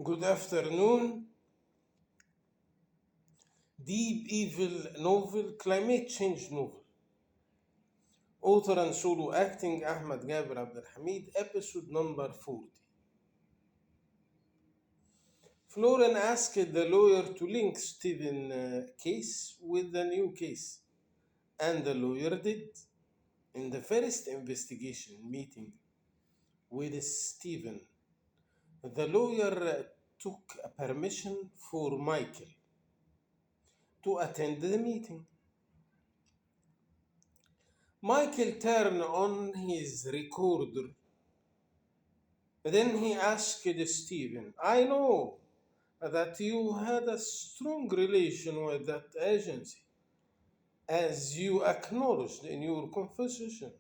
Good afternoon. Deep Evil novel, climate change novel. Author and solo acting Ahmed, Gaber, abdelhamid, episode number 40. Florin asked the lawyer to link Stephen's case with the new case, and the lawyer did. In the first investigation meeting with Stephen, the lawyer took a permission for Michael to attend the meeting. Michael turned on his recorder. Then he asked Stephen, I know that you had a strong relation with that agency, as you acknowledged in your confession.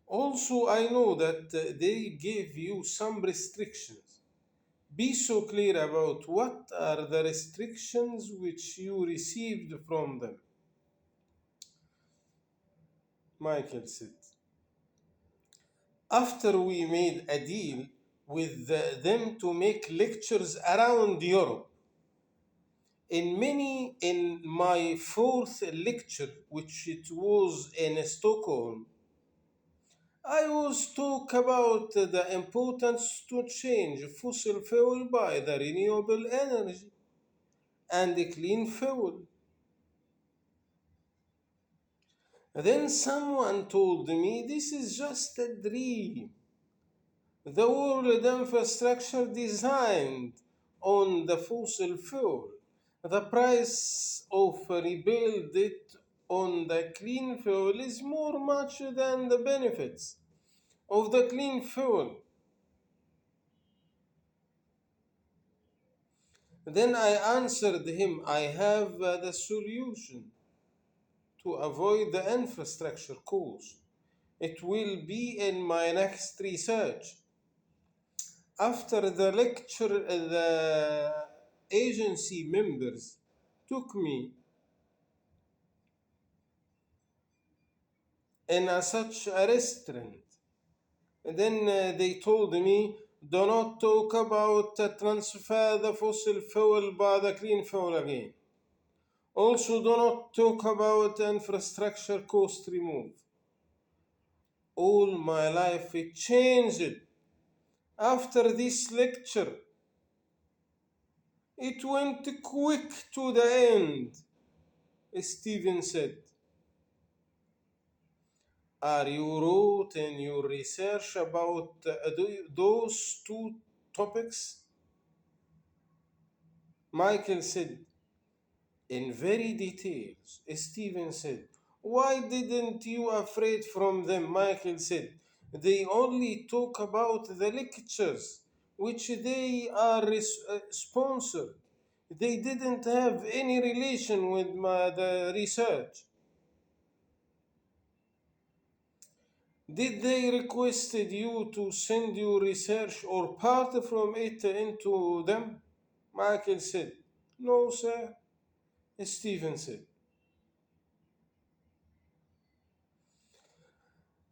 Also, I know that they gave you some restrictions. Be so clear about what are the restrictions which you received from them. Michael said, after we made a deal with them to make lectures around Europe, in my fourth lecture, which it was in Stockholm, I was talk about the importance to change fossil fuel by the renewable energy and the clean fuel. Then someone told me this is just a dream. The world infrastructure designed on the fossil fuel. The price of rebuild it on the clean fuel is more much than the benefits of the clean fuel. Then I answered him, I have the solution to avoid the infrastructure cost. It will be in my next research. After the lecture, the agency members took me in such a restaurant. And then they told me, do not talk about transfer the fossil fuel by the clean fuel again. Also, do not talk about infrastructure cost remove. All my life it changed. After this lecture, it went quick to the end, Stephen said. Are you wrote in your research about those two topics? Michael said, in very details. Stephen said, why didn't you afraid from them? Michael said, they only talk about the lectures which they are sponsored. They didn't have any relation with the research. Did they requested you to send your research or part from it into them? Michael said, no, sir. Stephen said.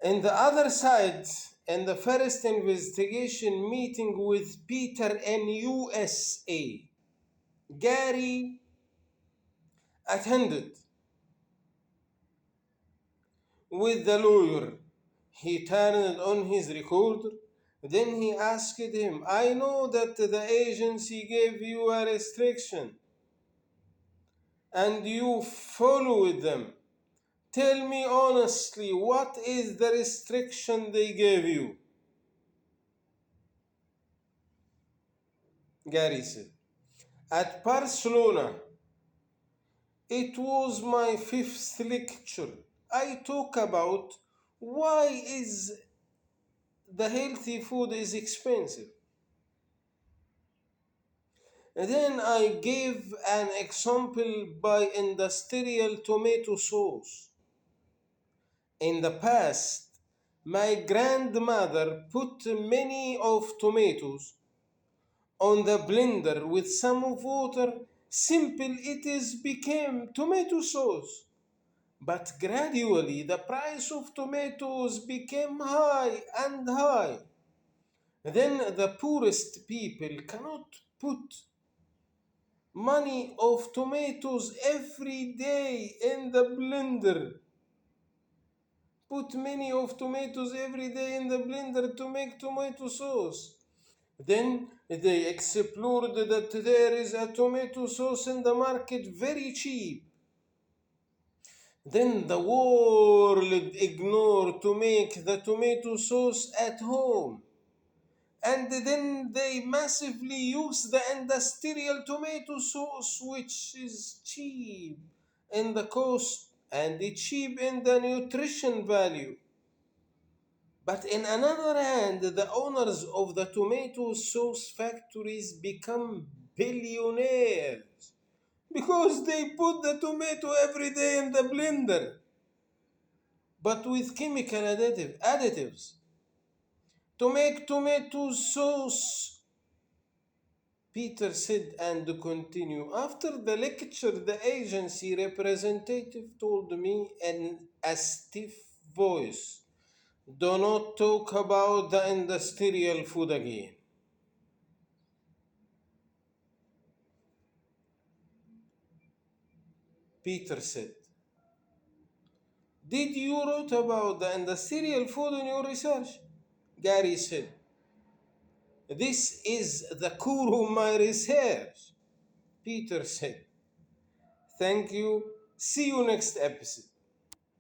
On the other side, in the first investigation meeting with Peter in USA, Gary attended with the lawyer. He turned on his recorder. Then he asked him, I know that the agency gave you a restriction and you followed them. Tell me honestly, what is the restriction they gave you? Gary said, at Barcelona, it was my fifth lecture. I talk about why is the healthy food is expensive. Then I gave an example by industrial tomato sauce. In the past, my grandmother put many of tomatoes on the blender with some of water. Simple it is became tomato sauce. But gradually the price of tomatoes became high and high. Then the poorest people cannot put money of tomatoes every day in the blender. Put many of tomatoes every day in the blender to make tomato sauce. Then they explored that there is a tomato sauce in the market very cheap. Then the world ignored to make the tomato sauce at home. And then they massively use the industrial tomato sauce, which is cheap in the cost and cheap in the nutrition value. But in another hand, the owners of the tomato sauce factories become billionaires because they put the tomato every day in the blender, but with chemical additives to make tomato sauce. Peter said and continued. After the lecture, the agency representative told me in a stiff voice, "Do not talk about the industrial food again." Peter said, "Did you wrote about the industrial food in your research?" Gary said, "This is the core of my research." Peter said, "Thank you. See you next episode."